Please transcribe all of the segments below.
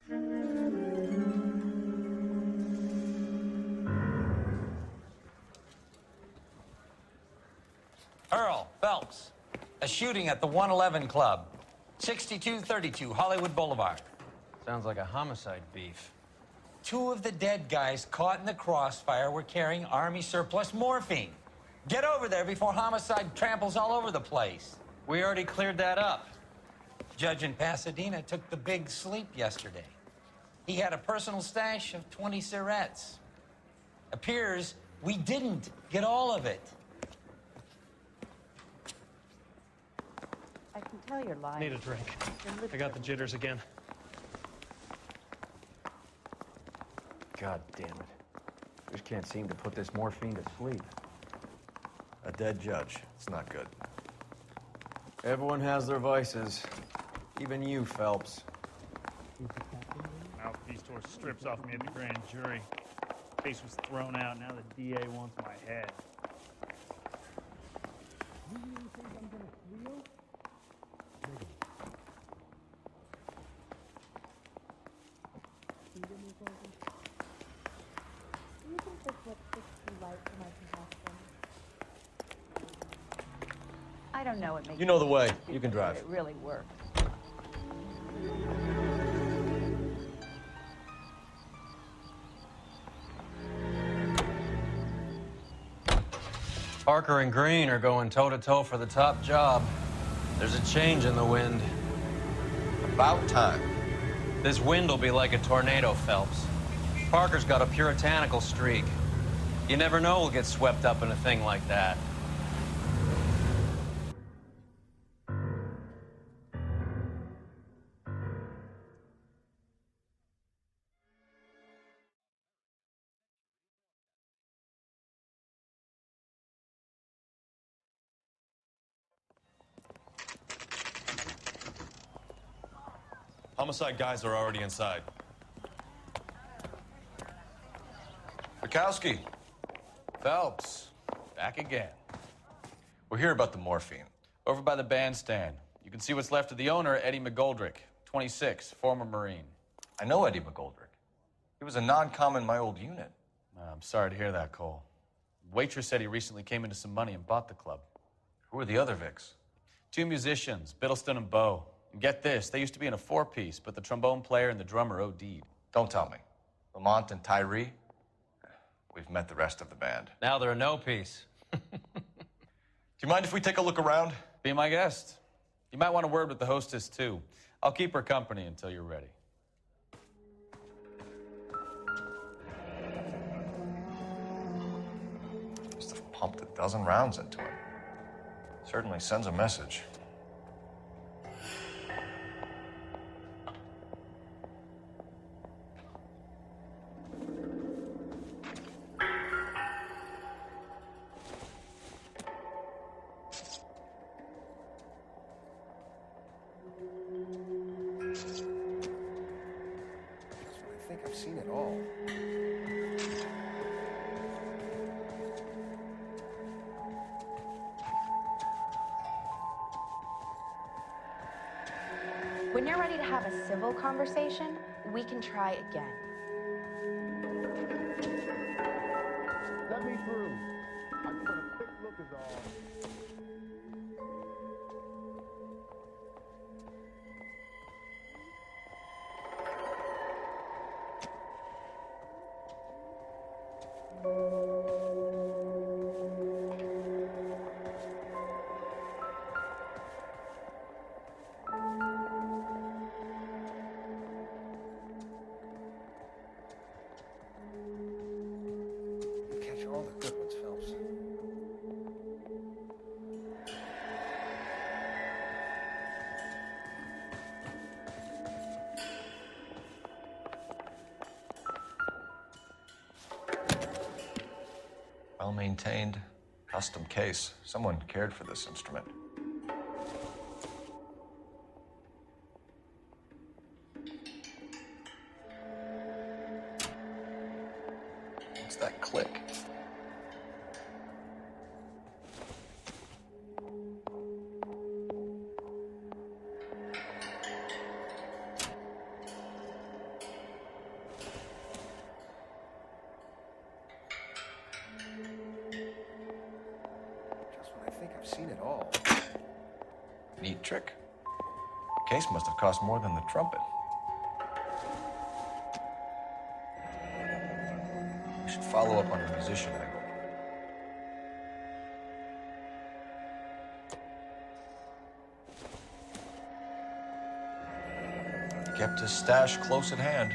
Earl Phelps, a shooting at the 111 Club, 6232 Hollywood Boulevard. Sounds like a homicide beef. Two of the dead guys caught in the crossfire were carrying Army surplus morphine. Get over there before homicide tramples all over the place. We already cleared that up. Judge in Pasadena took the big sleep yesterday. He had a personal stash of 20 cigarettes. Appears we didn't get all of it. I can tell you're lying. Need a drink. I got the jitters again. God damn it. Just can't seem to put this morphine to sleep. A dead judge. It's not good. Everyone has their vices. Even you, Phelps. Mouthpiece tore strips off me at the grand jury. Case was thrown out. Now the DA wants my head. I don't know what makes You know the way. You can drive. It really works. Parker and Green are going toe-to-toe for the top job. There's a change in the wind. About time. This wind will be like a tornado, Phelps. Parker's got a puritanical streak. You never know we'll get swept up in a thing like that. Homicide guys are already inside. Bukowski. Phelps, back again. We're here about the morphine. Over by the bandstand. You can see what's left of the owner, Eddie McGoldrick, 26, former Marine. I know Eddie McGoldrick. He was a non-com in my old unit. I'm sorry to hear that, Cole. Waitress said he recently came into some money and bought the club. Who are the other Vics? Two musicians, Biddleston and Bo. And get this, they used to be in a four-piece, but the trombone player and the drummer OD'd. Don't tell me. Lamont and Tyree? We've met the rest of the band. Now they're a no-piece. Do you mind if we take a look around? Be my guest. You might want a word with the hostess, too. I'll keep her company until you're ready. Must have pumped a dozen rounds into him. Certainly sends a message. I think I've seen it all. When you're ready to have a civil conversation, we can try again. Let me through. I just want a quick look is all. Catch all the good ones, Phelps. Well-maintained, custom case. Someone cared for this instrument. What's that click? all. Neat trick. The case must have cost more than the trumpet. We should follow up on the musician angle. He kept his stash close at hand.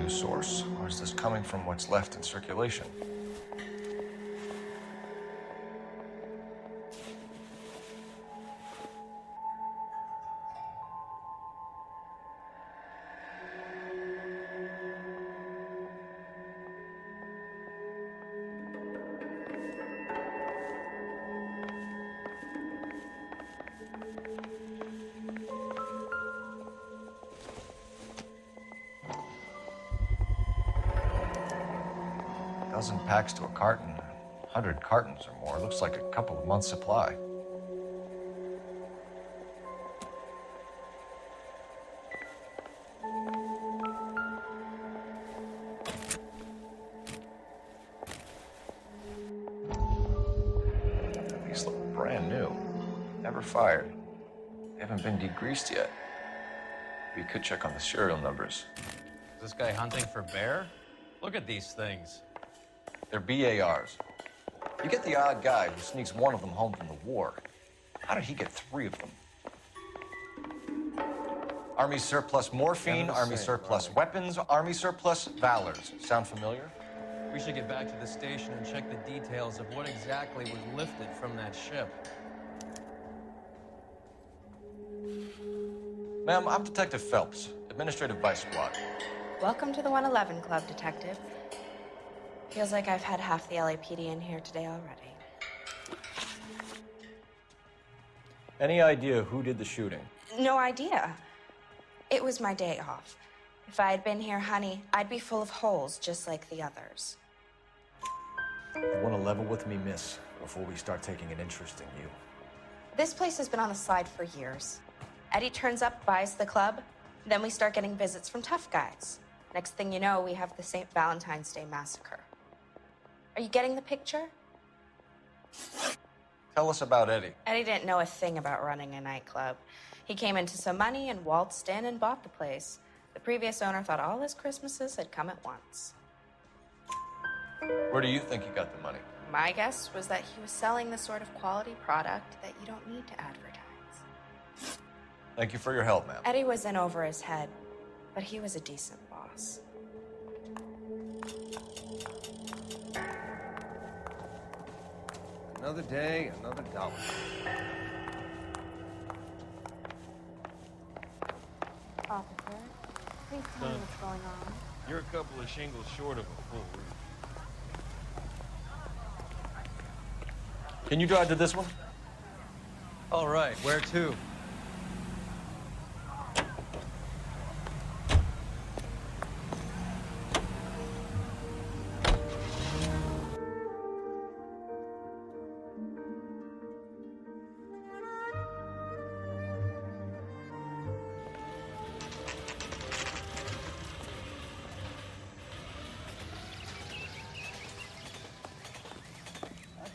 Source, or is this coming from what's left in circulation? Dozen packs to a carton, 100 cartons or more. Looks like a couple of months' supply. These look brand new. Never fired. They haven't been degreased yet. We could check on the serial numbers. Is this guy hunting for bear? Look at these things. They're BARs. You get the odd guy who sneaks one of them home from the war. How did he get 3 of them? Army surplus morphine, Army surplus weapons, Army surplus valors. Sound familiar? We should get back to the station and check the details of what exactly was lifted from that ship. Ma'am, I'm Detective Phelps, Administrative Vice Squad. Welcome to the 111 Club, Detective. Feels like I've had half the LAPD in here today already. Any idea who did the shooting? No idea. It was my day off. If I had been here, honey, I'd be full of holes just like the others. You want to level with me, miss, before we start taking an interest in you. This place has been on the slide for years. Eddie turns up, buys the club, then we start getting visits from tough guys. Next thing you know, we have the St. Valentine's Day massacre. Are you getting the picture? Tell us about Eddie. Eddie didn't know a thing about running a nightclub. He came into some money and waltzed in and bought the place. The previous owner thought all his Christmases had come at once. Where do you think he got the money? My guess was that he was selling the sort of quality product that you don't need to advertise. Thank you for your help, ma'am. Eddie was in over his head, but he was a decent boss. Another day, another dollar. Officer, please tell me what's going on. You're a couple of shingles short of a full roof. Can you drive to this one? All right, where to?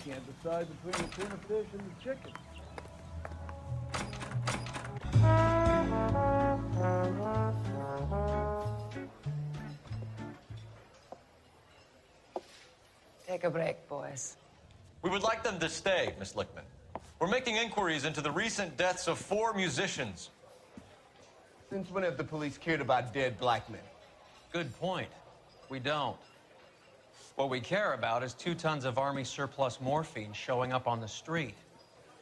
Can't decide between the tuna fish and the chicken. Take a break, boys. We would like them to stay, Miss Lickman. We're making inquiries into the recent deaths of 4 musicians. Since when have the police cared about dead black men? Good point. We don't. What we care about is 2 tons of Army surplus morphine showing up on the street.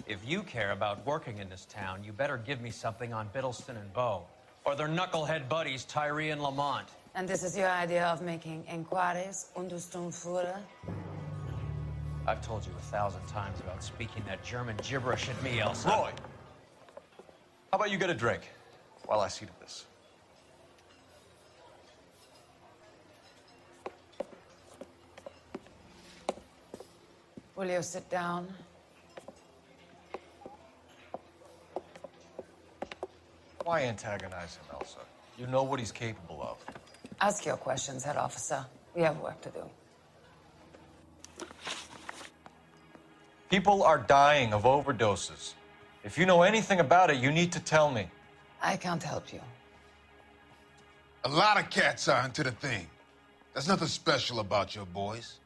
If you care about working in this town, you better give me something on Biddleston and Bow, or their knucklehead buddies, Tyree and Lamont. And this is your idea of making inquiries, Untersturmführer? Don't you dare! Take a break, boys. We would like them to stay. What are you doing? Take a break, boys. We would like them to stay. And this is your idea of making inquiries, Untersturmführer? And this is your idea of making inquiries, Untersturmführer? I've told you 1,000 times about speaking that German gibberish at me, Elsa. Roy, how about you get a drink while I see to this? Will you sit down? Why antagonize him, Elsa? You know what he's capable of. Ask your questions, Head Officer. We have work to do. People are dying of overdoses. If you know anything about it, you need to tell me. I can't help you. A lot of cats are into the thing. There's nothing special about your boys.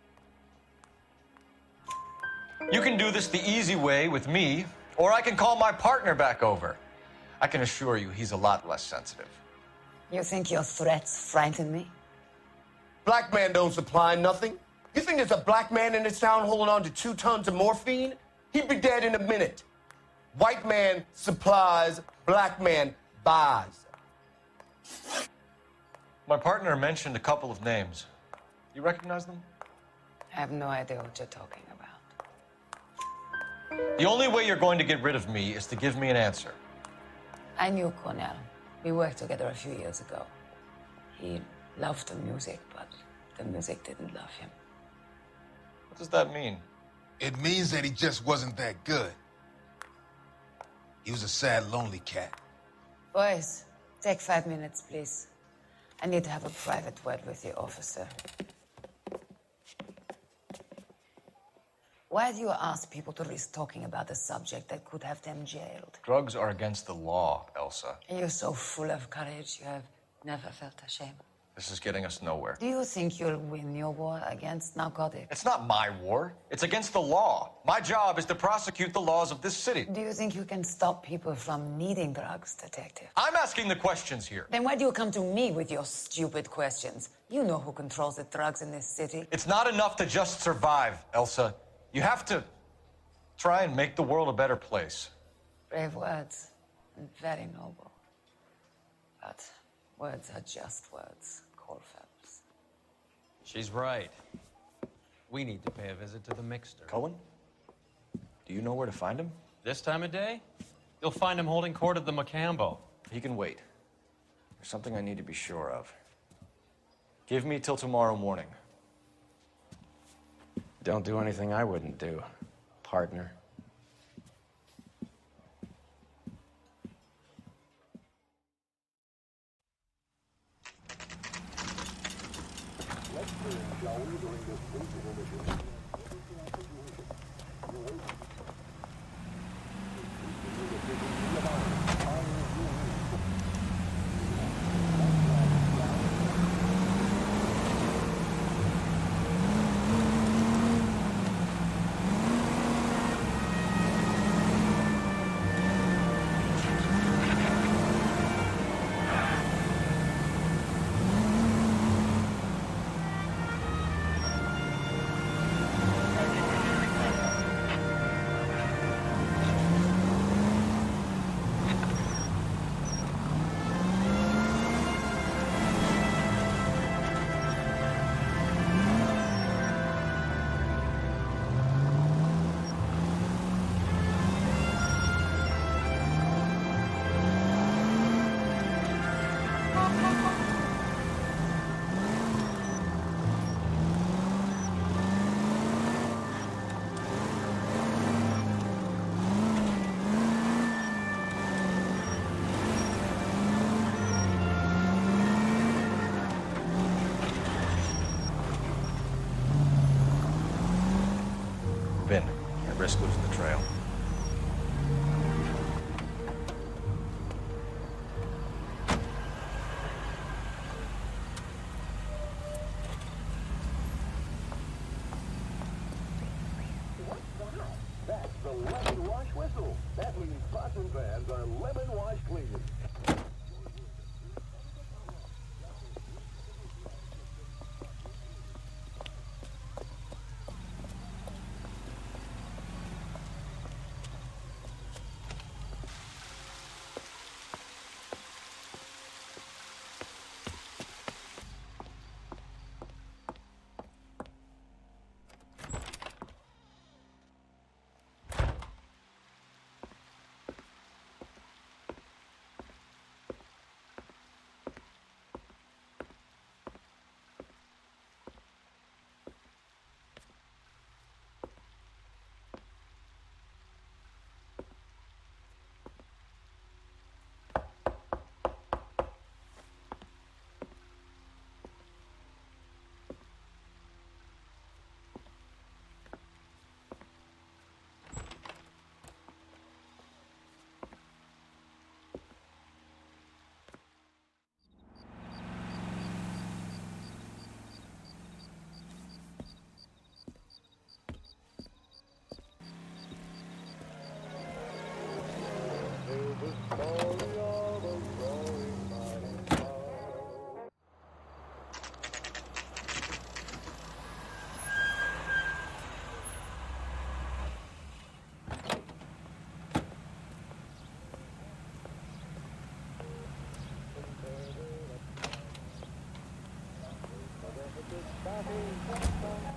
You can do this the easy way with me, or I can call my partner back over. I can assure you he's a lot less sensitive. You think your threats frighten me? Black man don't supply nothing. You think there's a black man in this town holding on to 2 tons of morphine? He'd be dead in a minute. White man supplies, black man buys. My partner mentioned a couple of names. You recognize them? I have no idea what you're talking about. The only way you're going to get rid of me is to give me an answer. I knew Cornell. We worked together a few years ago. He loved the music, but the music didn't love him. What does that mean? It means that he just wasn't that good. He was a sad, lonely cat. Boys, take 5 minutes, please. I need to have a private word with the officer. Why do you ask people to risk talking about a subject that could have them jailed? Drugs are against the law, Elsa. You're so full of courage, you have never felt ashamed. This is getting us nowhere. Do you think you'll win your war against narcotics? It's not my war. It's against the law. My job is to prosecute the laws of this city. Do you think you can stop people from needing drugs, detective? I'm asking the questions here. Then why do you come to me with your stupid questions? You know who controls the drugs in this city. It's not enough to just survive, Elsa. You have to try and make the world a better place. Brave words, and very noble. But words are just words, Cole Phelps. She's right. We need to pay a visit to the mixer. Cohen? Do you know where to find him? This time of day? You'll find him holding court at the Macambo. He can wait. There's something I need to be sure of. Give me till tomorrow morning. Don't do anything I wouldn't do, partner.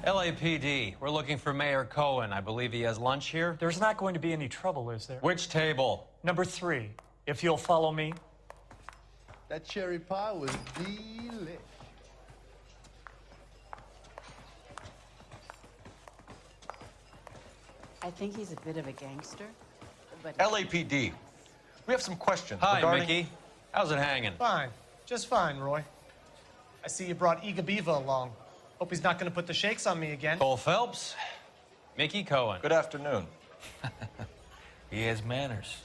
LAPD, we're looking for Mayor Cohen. I believe he has lunch here. There's not going to be any trouble, is there? Which table? Number 3, if you'll follow me. That cherry pie was delish. I think he's a bit of a gangster, but... LAPD, we have some questions Hi, regarding... Mickey. How's it hanging? Fine. Just fine, Roy. I see you brought Eager Beaver along. Hope he's not going to put the shakes on me again. Cole Phelps, Mickey Cohen. Good afternoon. He has manners.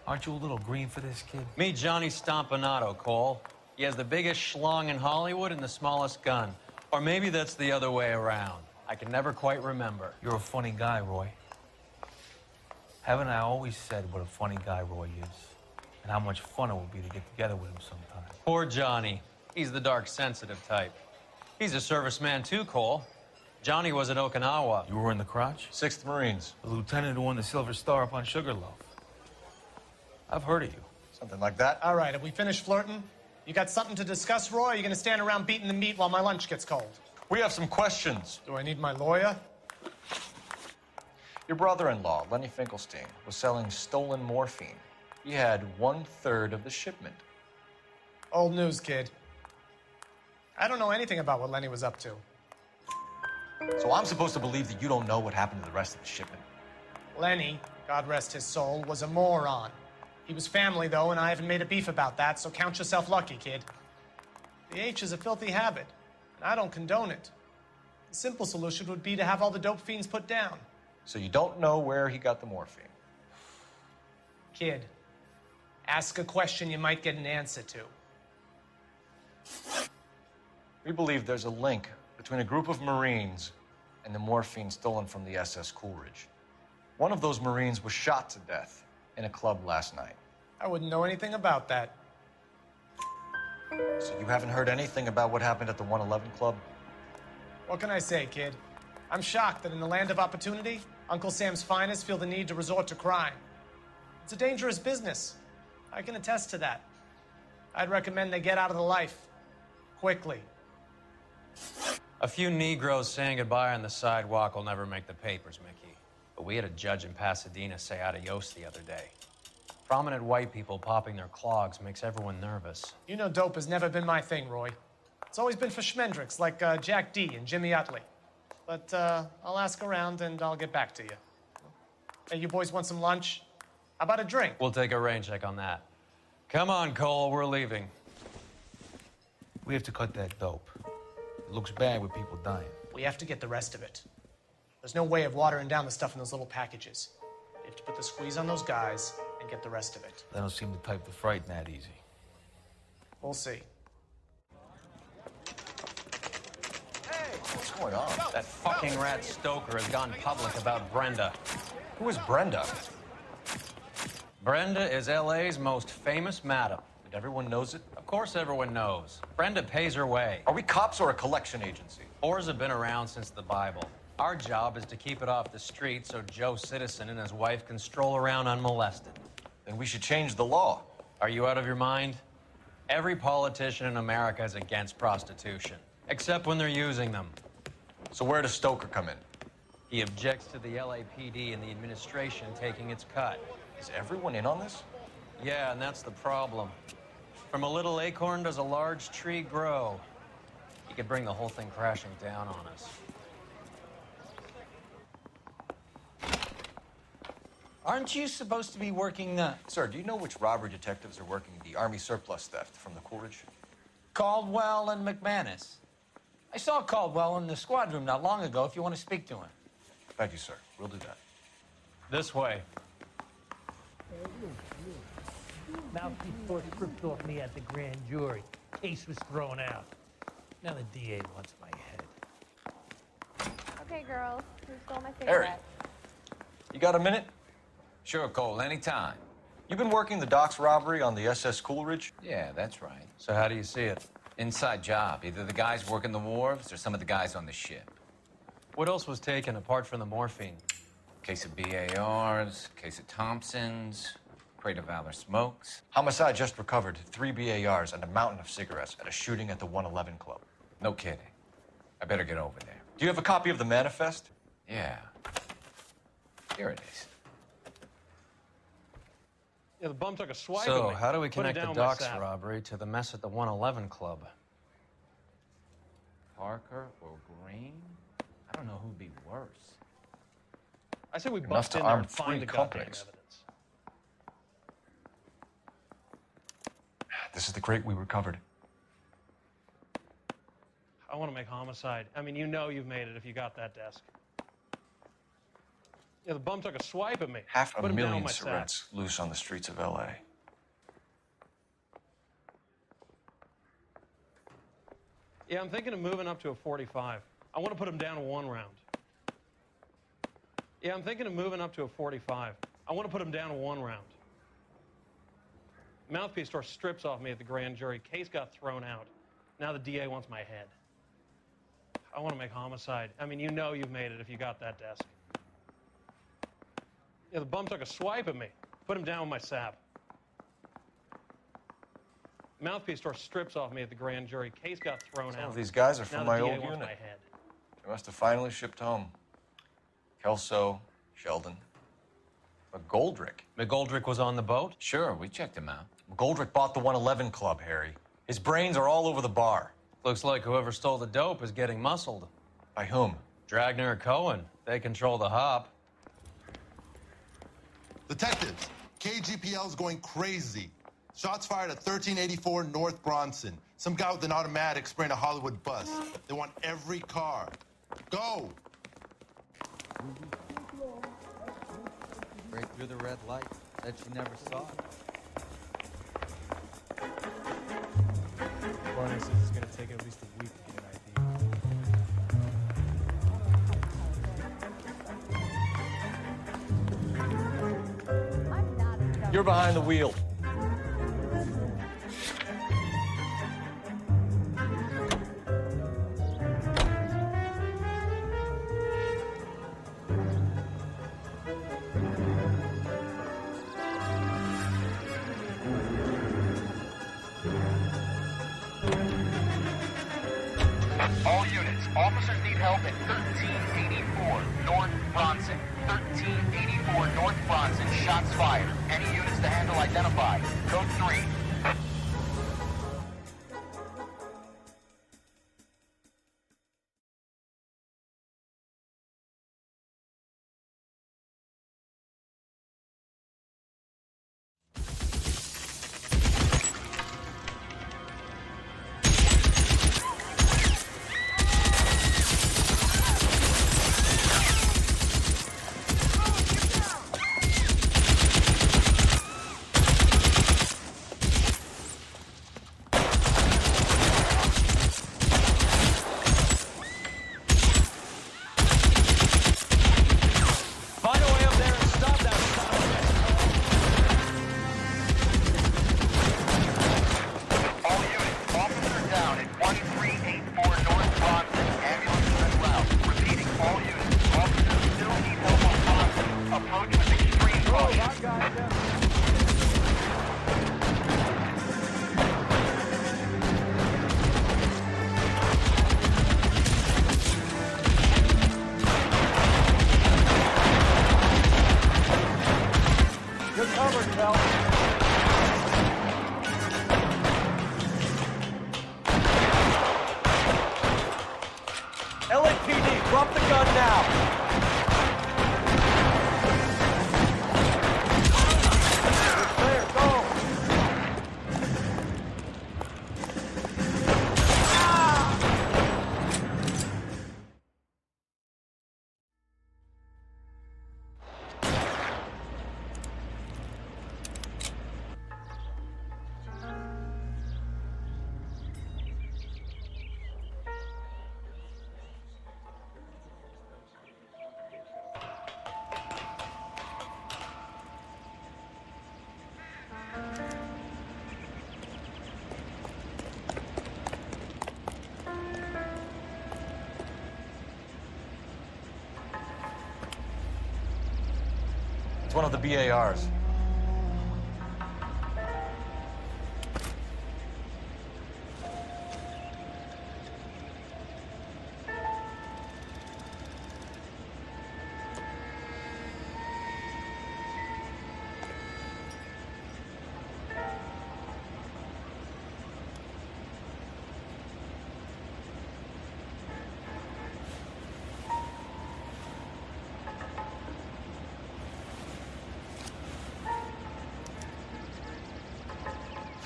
Aren't you a little green for this kid? Meet Johnny Stompanato, Cole. He has the biggest schlong in Hollywood and the smallest gun. Or maybe that's the other way around. I can never quite remember. You're a funny guy, Roy. Haven't I always said what a funny guy Roy is? And how much fun it would be to get together with him sometime. Poor Johnny. He's the dark, sensitive type. He's a serviceman too, Cole. Johnny was at Okinawa. You were in the crotch? 6th Marines. The lieutenant who won the Silver Star up on Sugarloaf. I've heard of you. Something like that. All right, have we finished flirting? You got something to discuss, Roy, or are you going to stand around beating the meat while my lunch gets cold? We have some questions. Do I need my lawyer? Your brother-in-law, Lenny Finkelstein, was selling stolen morphine. He had 1/3 of the shipment. Old news, kid. I don't know anything about what Lenny was up to. So I'm supposed to believe that you don't know what happened to the rest of the shipment? Lenny, God rest his soul, was a moron. He was family, though, and I haven't made a beef about that, so count yourself lucky, kid. The H is a filthy habit, and I don't condone it. The simple solution would be to have all the dope fiends put down. So you don't know where he got the morphine? Kid, ask a question you might get an answer to. We believe there's a link between a group of Marines and the morphine stolen from the SS Coolidge. One of those Marines was shot to death in a club last night. I wouldn't know anything about that. So you haven't heard anything about what happened at the 111 Club? What can I say, kid? I'm shocked that in the land of opportunity, Uncle Sam's finest feel the need to resort to crime. It's a dangerous business. I can attest to that. I'd recommend they get out of the life. Quickly. A few Negroes saying goodbye on the sidewalk will never make the papers, Mickey. But we had a judge in Pasadena say adios the other day. Prominent white people popping their clogs makes everyone nervous. You know dope has never been my thing, Roy. It's always been for schmendricks like Jack D. and Jimmy Utley. But I'll ask around and I'll get back to you. Hey, you boys want some lunch? How about a drink? We'll take a rain check on that. Come on, Cole, we're leaving. We have to cut that dope. It looks bad with people dying. We have to get the rest of it. There's no way of watering down the stuff in those little packages. You have to put the squeeze on those guys and get the rest of it. They don't seem the type to frighten that easy. We'll see. What's going on? That fucking rat Stoker has gone public about Brenda. Who is Brenda? Brenda is LA's most famous madam. And everyone knows it? Of course everyone knows. Brenda pays her way. Are we cops or a collection agency? Whores have been around since the Bible. Our job is to keep it off the street so Joe Citizen and his wife can stroll around unmolested. Then we should change the law. Are you out of your mind? Every politician in America is against prostitution, except when they're using them. So where does Stoker come in? He objects to the LAPD and the administration taking its cut. Is everyone in on this? Yeah, and that's the problem. From a little acorn does a large tree grow. He could bring the whole thing crashing down on us. Aren't you supposed to be working the... Sir, do you know which robbery detectives are working the Army surplus theft from the Coolidge? Caldwell and McManus. I saw Caldwell in the squad room not long ago if you want to speak to him. Thank you, sir. We'll do that. This way. Mouthy Ford ripped off me at the grand jury. Case was thrown out. Now the DA wants my head. Okay, girls. Who stole my Harry, cigarette? you got a minute? Sure, Cole, anytime. You've been working the docks robbery on the SS Coolidge? Yeah, that's right. So how do you see it? Inside job. Either the guys working the wharves or some of the guys on the ship. What else was taken apart from the morphine? Case of BARs, case of Thompsons, crate of Valor smokes. Homicide just recovered 3 BARs and a mountain of cigarettes at a shooting at the 111 Club. No kidding. I better get over there. Do you have a copy of the manifest? Yeah. Here it is. Yeah, the bum took a swipe So, at me. how do we Put it connect the down with my docks sap. robbery to the mess at the 111 Club? Parker or Green? I don't know who'd be worse. I say we Enough bust to in there arm and find 3 the goddamn companies. evidence. This is the crate we recovered. I want to make homicide. I mean, you know you've made it if you got that desk. Yeah, the bum took a swipe at me. Half a Put him down million with my sap. cigarettes loose on the streets of L.A. Yeah, I'm thinking of moving up to a 45. I want to put him down to 1 round. Yeah, I'm thinking of moving up to a 45. I want to put him down to 1 round. Mouthpiece tore strips off me at the grand jury. Case got thrown out. Now the DA wants my head. I want to make homicide. I mean, you know you've made it if you got that desk. Yeah, the bum took a swipe at me. Put him down with my sap. Mouthpiece tore strips off me at the grand jury. Case got thrown out. Some of these guys are Now from the my DA old wants unit. my head. They must have finally shipped home. Kelso, Sheldon, McGoldrick. McGoldrick was on the boat? Sure, we checked him out. McGoldrick bought the 111 Club, Harry. His brains are all over the bar. Looks like whoever stole the dope is getting muscled. By whom? Dragner or Cohen. They control the hop. Detectives, KGPL's going crazy. Shots fired at 1384 North Bronson. Some guy with an automatic spraying a Hollywood bus. They want every car. Go! Break through the red light that you never saw. Barney says it's going to take at least a week to get an ID. You're behind the wheel. All units, officers need help at 1384 North Bronson. 1384 North Bronson, shots fired. Any units to handle identified. Code 3. Find a way up there and stop that All units, officer down at 1384 North Bronson. Ambulance is route. Repeating, all units, officers still need help on Bronson. Approach with extreme caution. You're covered, Kel. LAPD, drop the gun now. You're clear, go. It's one of the BARs.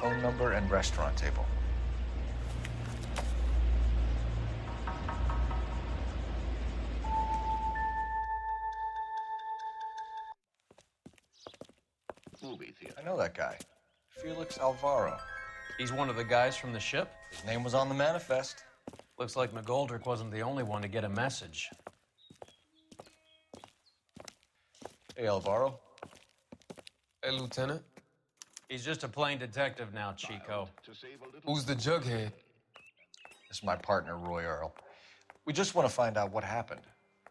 phone number and restaurant table. I know that guy. Felix Alvaro. He's one of the guys from the ship? His name was on the manifest. Looks like McGoldrick wasn't the only one to get a message. Hey, Alvaro. Hey, Lieutenant. He's just a plain detective now, Chico. Who's the jughead? This is my partner, Roy Earl. We just want to find out what happened.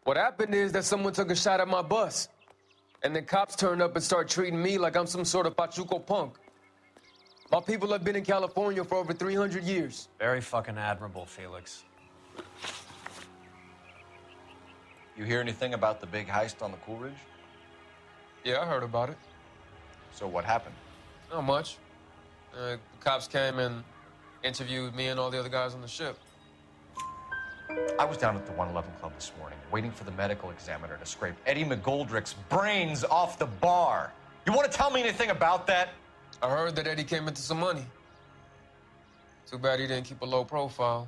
What happened is that someone took a shot at my bus. And then cops turned up and started treating me like I'm some sort of Pachuco punk. My people have been in California for over 300 years. Very fucking admirable, Felix. You hear anything about the big heist on the Coolidge? Yeah, I heard about it. So what happened? Not much. The cops came and interviewed me and all the other guys on the ship. I was down at the 111 Club this morning, waiting for the medical examiner to scrape Eddie McGoldrick's brains off the bar. You want to tell me anything about that? I heard that Eddie came into some money. Too bad he didn't keep a low profile.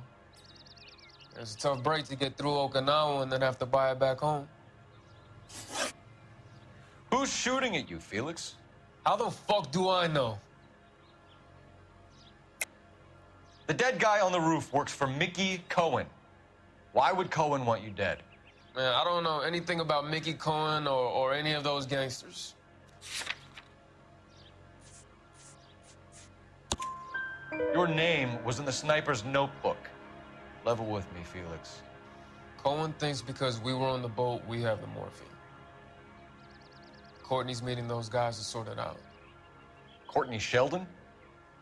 It's a tough break to get through Okinawa and then have to buy it back home. Who's shooting at you, Felix? How the fuck do I know? The dead guy on the roof works for Mickey Cohen. Why would Cohen want you dead? Man, I don't know anything about Mickey Cohen or any of those gangsters. Your name was in the sniper's notebook. Level with me, Felix. Cohen thinks because we were on the boat, we have the morphine. Courtney's meeting those guys to sort it out. Courtney Sheldon?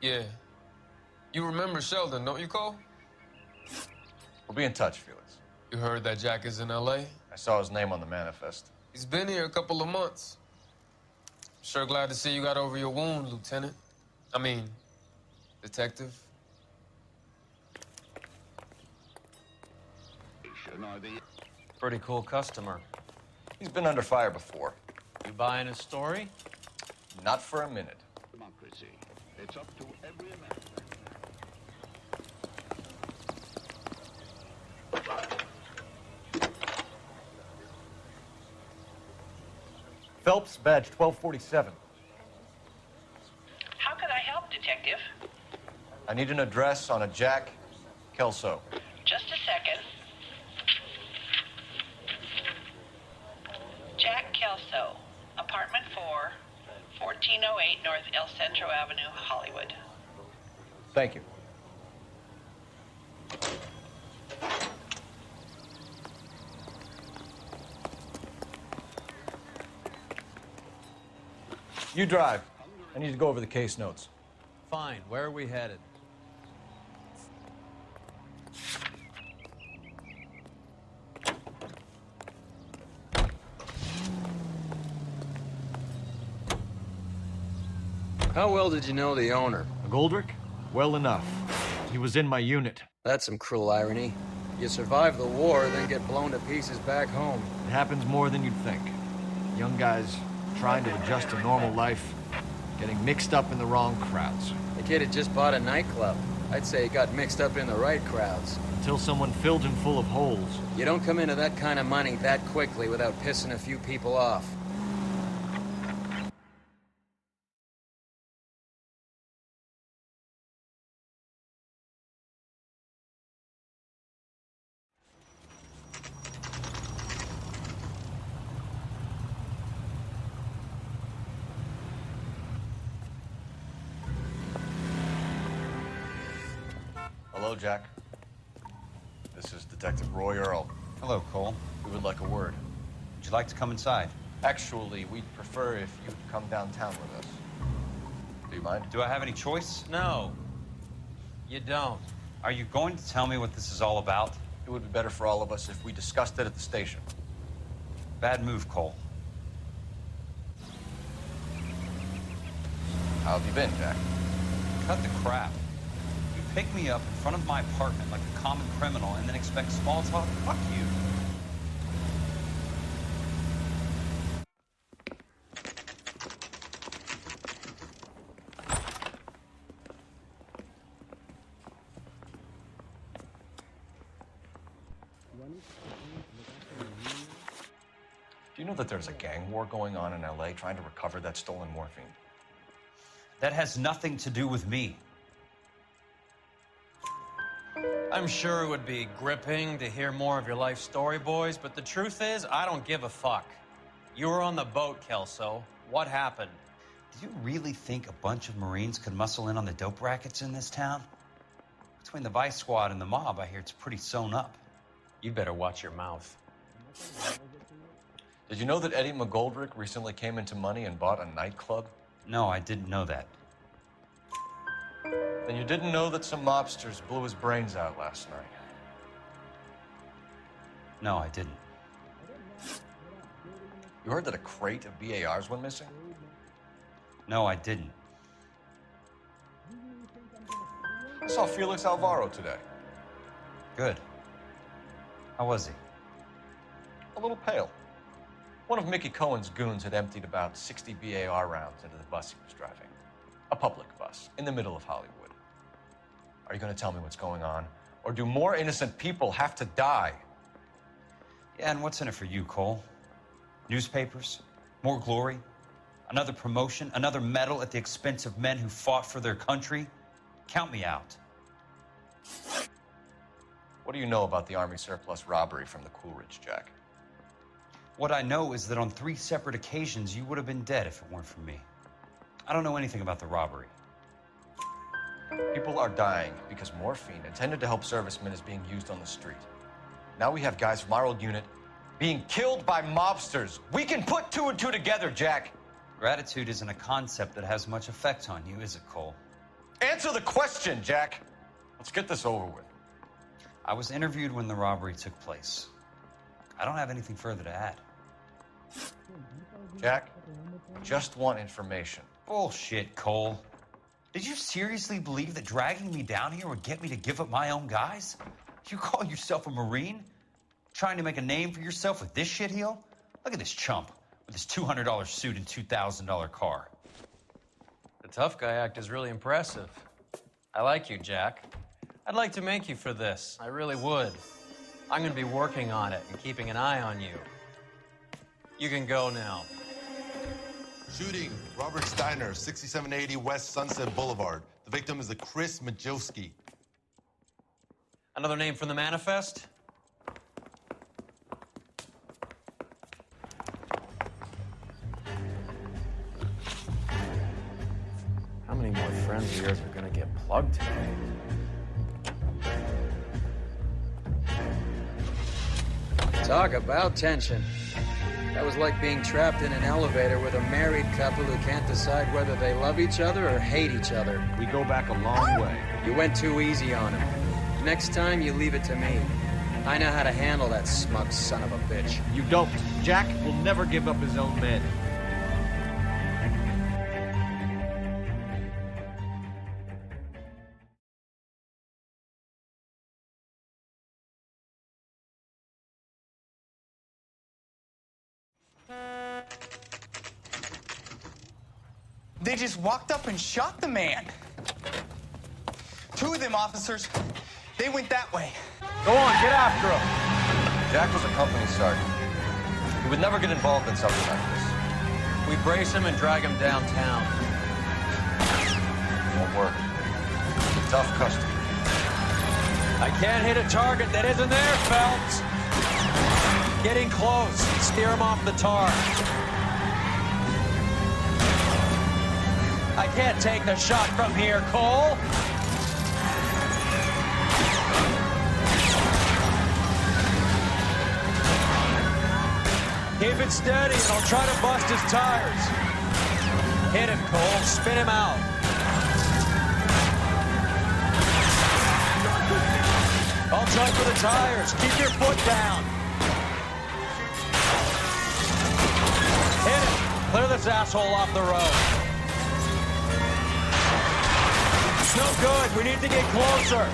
Yeah. You remember Sheldon, don't you, Cole? We'll be in touch, Felix. You heard that Jack is in L.A.? I saw his name on the manifest. He's been here a couple of months. Sure glad to see you got over your wound, Lieutenant. I mean, Detective. Pretty cool customer. He's been under fire before. You buying his story? Not for a minute. Democracy. It's up to every American. Phelps, badge 1247. How can I help, Detective? I need an address on a Jack Kelso. Just a second. Jack Kelso, apartment 4, 1408 North El Centro Avenue, Hollywood. Thank you. You drive. I need to go over the case notes. Fine. Where are we headed? How well did you know the owner? McGoldrick? Well enough. He was in my unit. That's some cruel irony. You survive the war, then get blown to pieces back home. It happens more than you'd think. Young guys trying to adjust to normal life, getting mixed up in the wrong crowds. The kid had just bought a nightclub. I'd say he got mixed up in the right crowds. Until someone filled him full of holes. You don't come into that kind of money that quickly without pissing a few people off. Hello, Jack. This is Detective Roy Earl. Hello, Cole. We would like a word. Would you like to come inside? Actually, we'd prefer if you'd come downtown with us. Do you mind? Do I have any choice? No. You don't. Are you going to tell me what this is all about? It would be better for all of us if we discussed it at the station. Bad move, Cole. How have you been, Jack? Cut the crap. You pick me up in front of my apartment like a common criminal and then expect small talk? Fuck you. You know that there's a gang war going on in LA trying to recover that stolen morphine? That has nothing to do with me. I'm sure it would be gripping to hear more of your life story, boys, but the truth is, I don't give a fuck. You were on the boat, Kelso. What happened? Do you really think a bunch of Marines could muscle in on the dope rackets in this town? Between the Vice Squad and the mob, I hear it's pretty sewn up. You'd better watch your mouth. Did you know that Eddie McGoldrick recently came into money and bought a nightclub? No, I didn't know that. Then you didn't know that some mobsters blew his brains out last night? No, I didn't. You heard that a crate of BARs went missing? No, I didn't. I saw Felix Alvaro today. Good. How was he? A little pale. One of Mickey Cohen's goons had emptied about 60 BAR rounds into the bus he was driving. A public bus, in the middle of Hollywood. Are you going to tell me what's going on? Or do more innocent people have to die? Yeah, and what's in it for you, Cole? Newspapers? More glory? Another promotion? Another medal at the expense of men who fought for their country? Count me out. What do you know about the Army surplus robbery from the Coolidge, Jack? What I know is that on 3 separate occasions, you would have been dead if it weren't for me. I don't know anything about the robbery. People are dying because morphine intended to help servicemen is being used on the street. Now we have guys from our old unit being killed by mobsters. We can put 2 and 2 together, Jack. Gratitude isn't a concept that has much effect on you, is it, Cole? Answer the question, Jack. Let's get this over with. I was interviewed when the robbery took place. I don't have anything further to add. Jack, just want information. Bullshit, Cole. Did you seriously believe that dragging me down here would get me to give up my own guys? You call yourself a Marine? Trying to make a name for yourself with this shitheel? Look at this chump with his $200 suit and $2,000 car. The tough guy act is really impressive. I like you, Jack. I'd like to make you for this. I really would. I'm going to be working on it and keeping an eye on you. You can go now. Shooting, Robert Steiner, 6780 West Sunset Boulevard. The victim is a Chris Majowski. Another name from the manifest? How many more friends of yours are going to get plugged today? Talk about tension. That was like being trapped in an elevator with a married couple who can't decide whether they love each other or hate each other. We go back a long way. You went too easy on him. Next time, you leave it to me. I know how to handle that smug son of a bitch. You don't. Jack will never give up his own men. They just walked up and shot the man. 2 of them officers, they went that way. Go on, get after him. Jack was a company sergeant. He would never get involved in something like this. We brace him and drag him downtown. Won't work. Tough customer. I can't hit a target that isn't there, Phelps. Getting close. Steer him off the tar. I can't take the shot from here, Cole. Keep it steady and I'll try to bust his tires. Hit him, Cole. Spin him out. I'll try for the tires. Keep your foot down. Hit him. Clear this asshole off the road. It's no good. We need to get closer.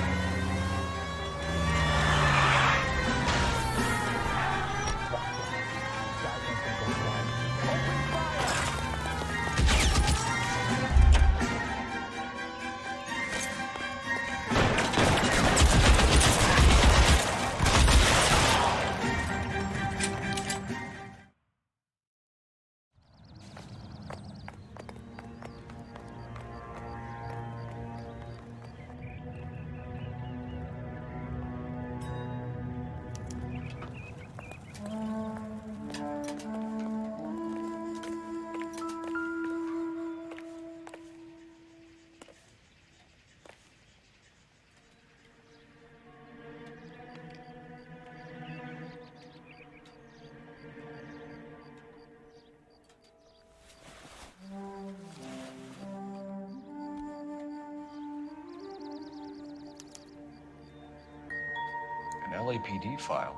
LAPD file.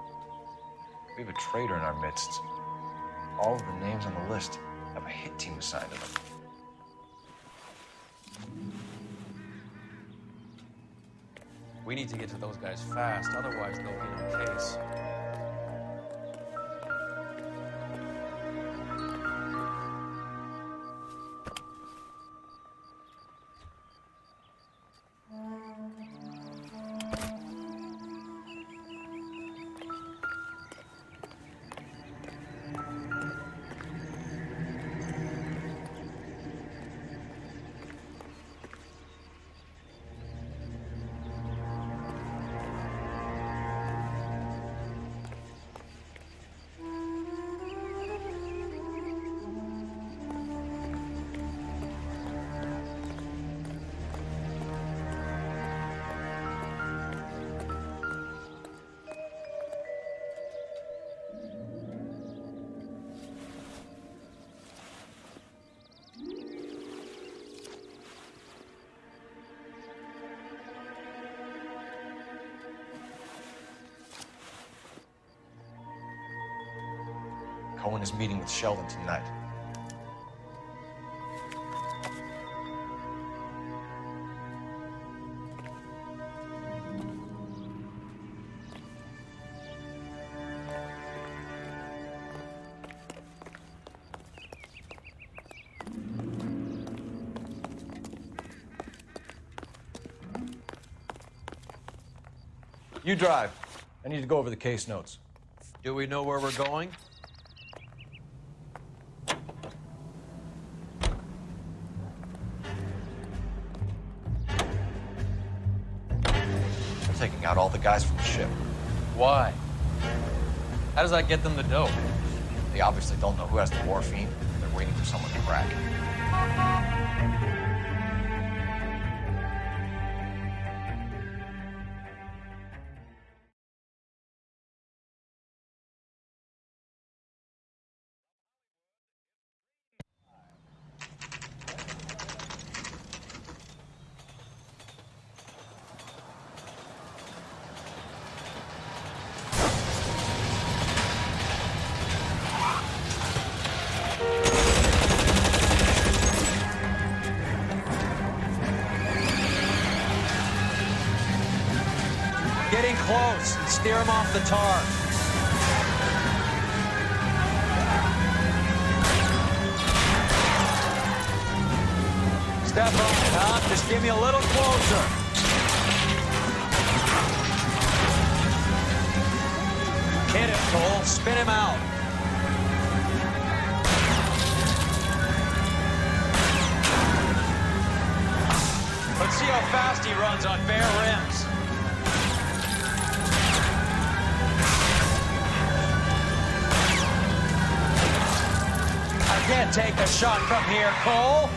We have a traitor in our midst. All of the names on the list have a hit team assigned to them. We need to get to those guys fast, otherwise there'll be no case. Cohen is meeting with Sheldon tonight. You drive. I need to go over the case notes. Do we know where we're going? Taking out all the guys from the ship. Why? How does that get them the dope? They obviously don't know who has the morphine. They're waiting for someone to crack it. Getting close and steer him off the tar. Step on it, huh? Just give me a little closer. Hit him, Cole. Spin him out. Let's see how fast he runs on bare rims. I can't take the shot from here, Cole.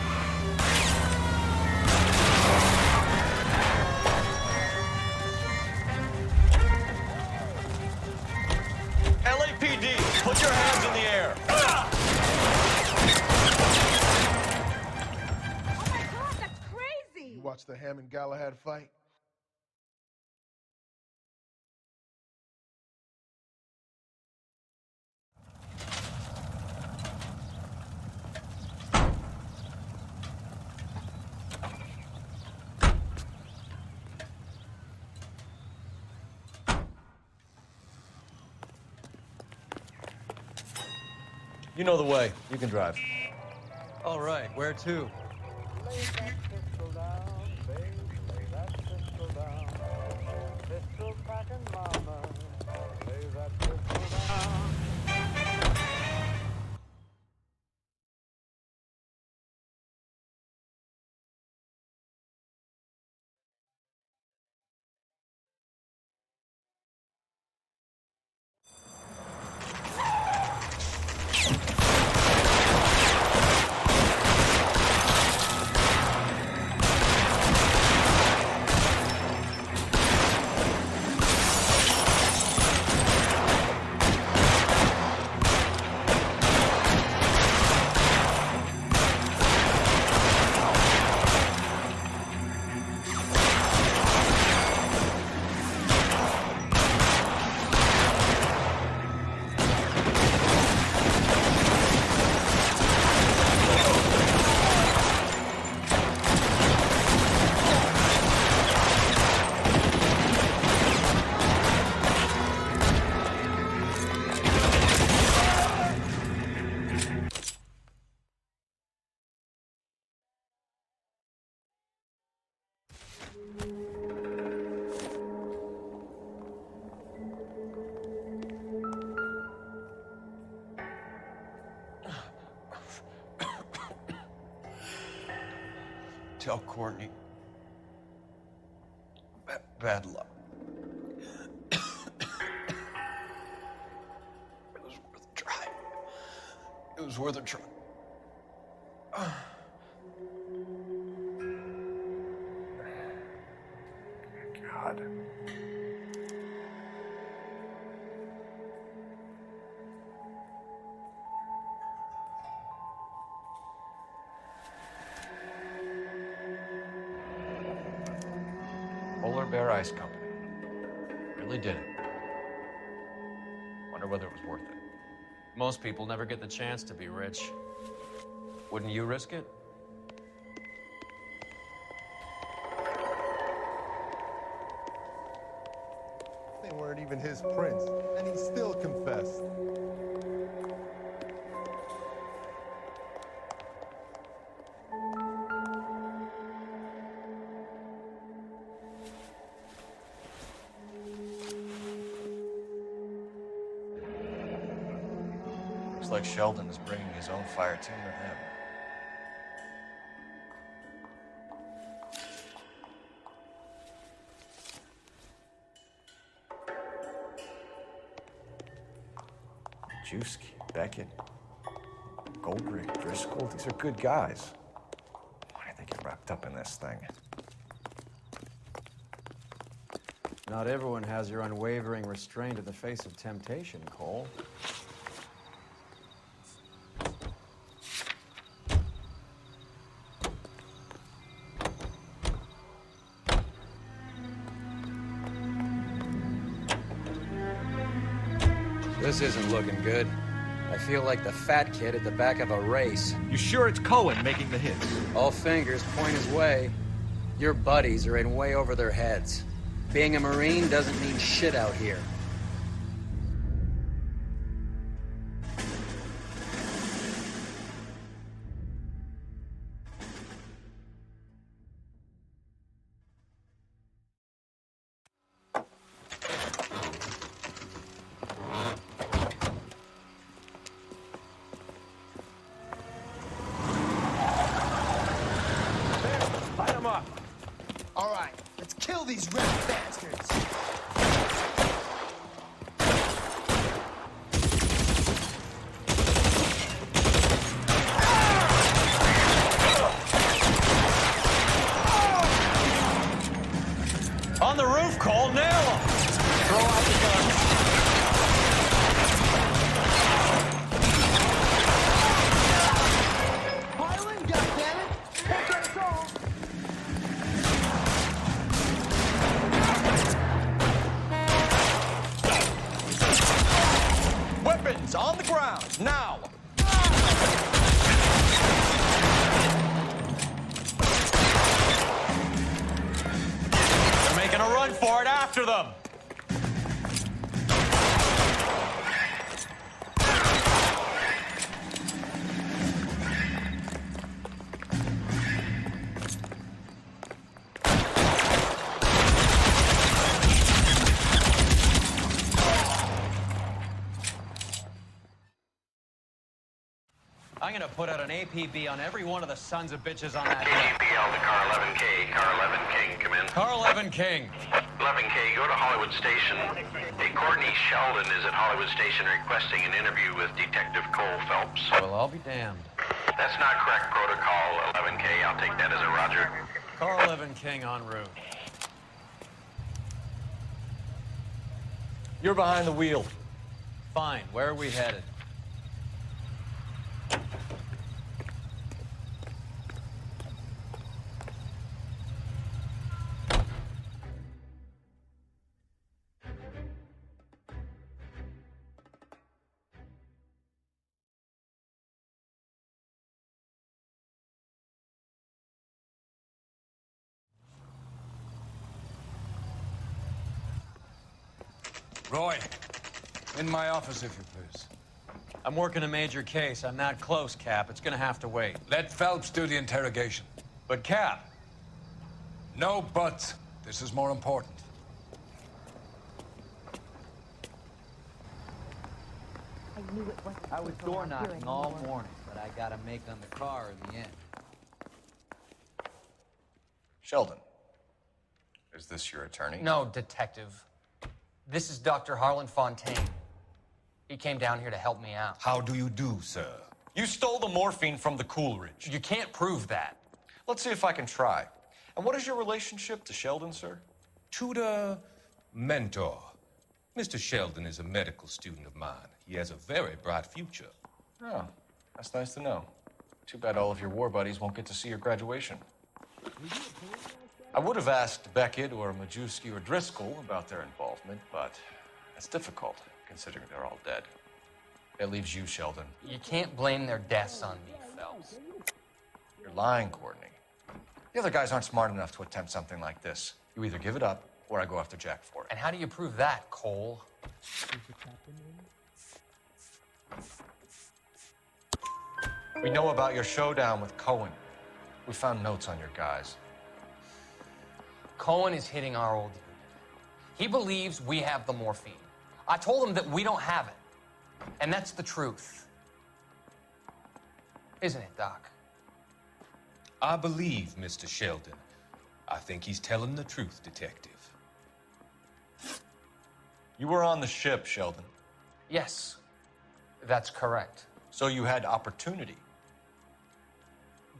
LAPD, put your hands in the air. Oh my God, that's crazy! You watch the Hammond Galahad fight? You know the way. You can drive. All right, where to? Lay that pistol down, babe. Lay that pistol down. Pistol packing mama. Lay that pistol down. Tell Courtney. Bad luck. It was worth a try. It was worth a try. God. Polar Bear Ice Company. Really did it. Wonder whether it was worth it. Most people never get the chance to be rich. Wouldn't you risk it? They weren't even his prints, and he still confessed. Looks like Sheldon is bringing his own fire team with him. Juski, Beckett, Goldrick, Driscoll, these are good guys. Why did they get wrapped up in this thing? Not everyone has your unwavering restraint in the face of temptation, Cole. This isn't looking good. I feel like the fat kid at the back of a race. You sure it's Cohen making the hits? All fingers point his way. Your buddies are in way over their heads. Being a Marine doesn't mean shit out here. Light them up. All right, let's kill these red bastards. On the roof, Cole, nail him! Throw out the gun. Piling, goddammit! Can't get us all. Weapons on the ground, now! They're making a run for it after them. I'm gonna put out an APB on every one of the sons of bitches on that hill. KGPL to car 11K. Car 11 King, come in. Car 11 King. 11K, go to Hollywood Station. Hey, Courtney Sheldon is at Hollywood Station requesting an interview with Detective Cole Phelps. Well, I'll be damned. That's not correct protocol, 11K. I'll take that as a roger. Car 11 King en route. You're behind the wheel. Fine, where are we headed? Roy, in my office, if you please. I'm working a major case. I'm not close, Cap. It's gonna have to wait. Let Phelps do the interrogation. But, Cap. No buts. This is more important. I was door knocking all morning, but I got a make on the car in the end. Sheldon, is this your attorney? No, detective. This is Dr. Harlan Fontaine. He came down here to help me out. How do you do, sir? You stole the morphine from the Coolridge. You can't prove that. Let's see if I can try. And what is your relationship to Sheldon, sir? Tutor, mentor. Mr. Sheldon is a medical student of mine. He has a very bright future. Oh, that's nice to know. Too bad all of your war buddies won't get to see your graduation. I would have asked Beckett or Majewski or Driscoll about their involvement, but that's difficult, considering they're all dead. That leaves you, Sheldon. You can't blame their deaths on me, Phelps. You're lying, Courtney. The other guys aren't smart enough to attempt something like this. You either give it up, or I go after Jack for it. And how do you prove that, Cole? We know about your showdown with Cohen. We found notes on your guys. Cohen is hitting our old dude. He believes we have the morphine. I told him that we don't have it. And that's the truth. Isn't it, Doc? I believe Mr. Sheldon. I think he's telling the truth, Detective. You were on the ship, Sheldon. Yes, that's correct. So you had opportunity.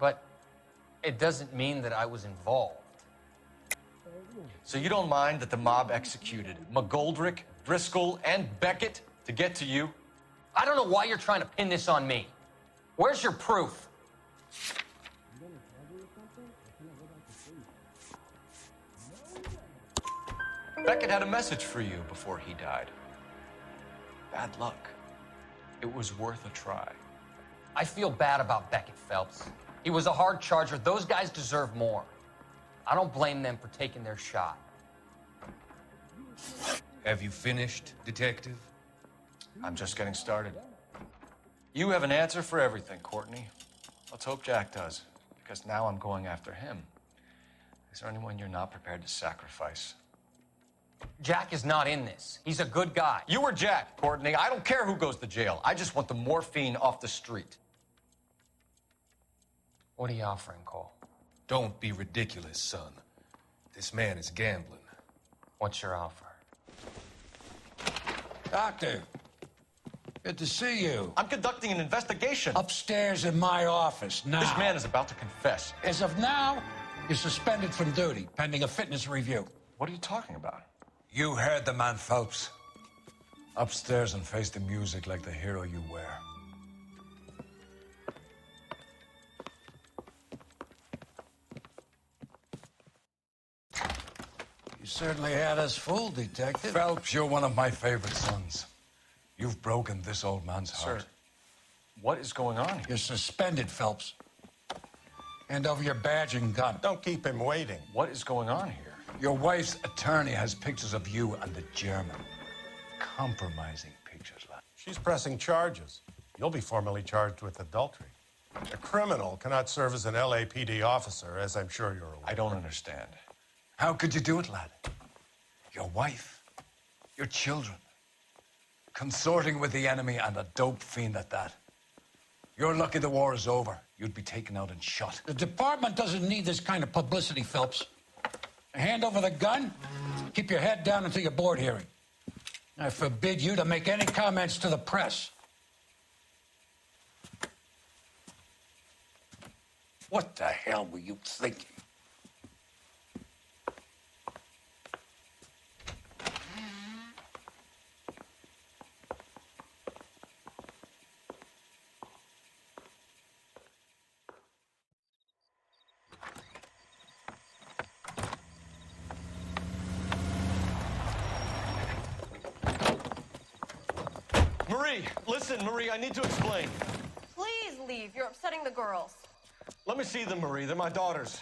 But it doesn't mean that I was involved. So you don't mind that the mob executed McGoldrick, Driscoll, and Beckett to get to you? I don't know why you're trying to pin this on me. Where's your proof? Beckett had a message for you before he died. Bad luck. It was worth a try. I feel bad about Beckett, Phelps. He was a hard charger. Those guys deserve more. I don't blame them for taking their shot. Have you finished, Detective? I'm just getting started. You have an answer for everything, Courtney. Let's hope Jack does, because now I'm going after him. Is there anyone you're not prepared to sacrifice? Jack is not in this. He's a good guy. You were Jack, Courtney. I don't care who goes to jail. I just want the morphine off the street. What are you offering, Cole? Don't be ridiculous, son. This man is gambling. What's your offer? Doctor, good to see you. I'm conducting an investigation. Upstairs in my office now. This man is about to confess. As of now, you're suspended from duty, pending a fitness review. What are you talking about? You heard the man, Phelps. Upstairs and face the music like the hero you were. You certainly had us fooled, Detective. Phelps, you're one of my favorite sons. You've broken this old man's heart. Sir, what is going on here? You're suspended, Phelps. Hand over your badge and gun. Don't keep him waiting. What is going on here? Your wife's attorney has pictures of you and the German. Compromising pictures, lad. She's pressing charges. You'll be formally charged with adultery. A criminal cannot serve as an LAPD officer, as I'm sure you're aware. I don't understand. How could you do it, lad? Your wife, your children, consorting with the enemy and a dope fiend at that. You're lucky the war is over. You'd be taken out and shot. The department doesn't need this kind of publicity, Phelps. Hand over the gun, keep your head down until your board hearing. I forbid you to make any comments to the press. What the hell were you thinking? Marie, listen, Marie, I need to explain. Please leave. You're upsetting the girls. Let me see them, Marie. They're my daughters.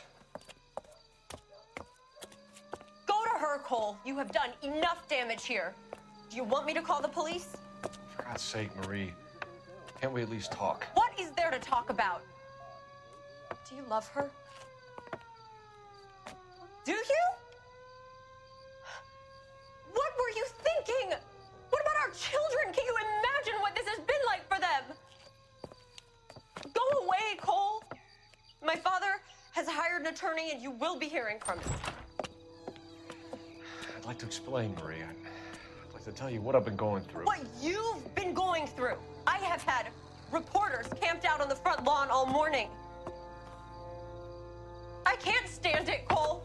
Go to her, Cole. You have done enough damage here. Do you want me to call the police? For God's sake, Marie, can't we at least talk? What is there to talk about? Do you love her? Do you? What were you thinking? What about our children? Can you imagine what this has been like for them? Go away, Cole. My father has hired an attorney, and you will be hearing from him. I'd like to explain, Marie. I'd like to tell you what I've been going through. What you've been going through. I have had reporters camped out on the front lawn all morning. I can't stand it, Cole.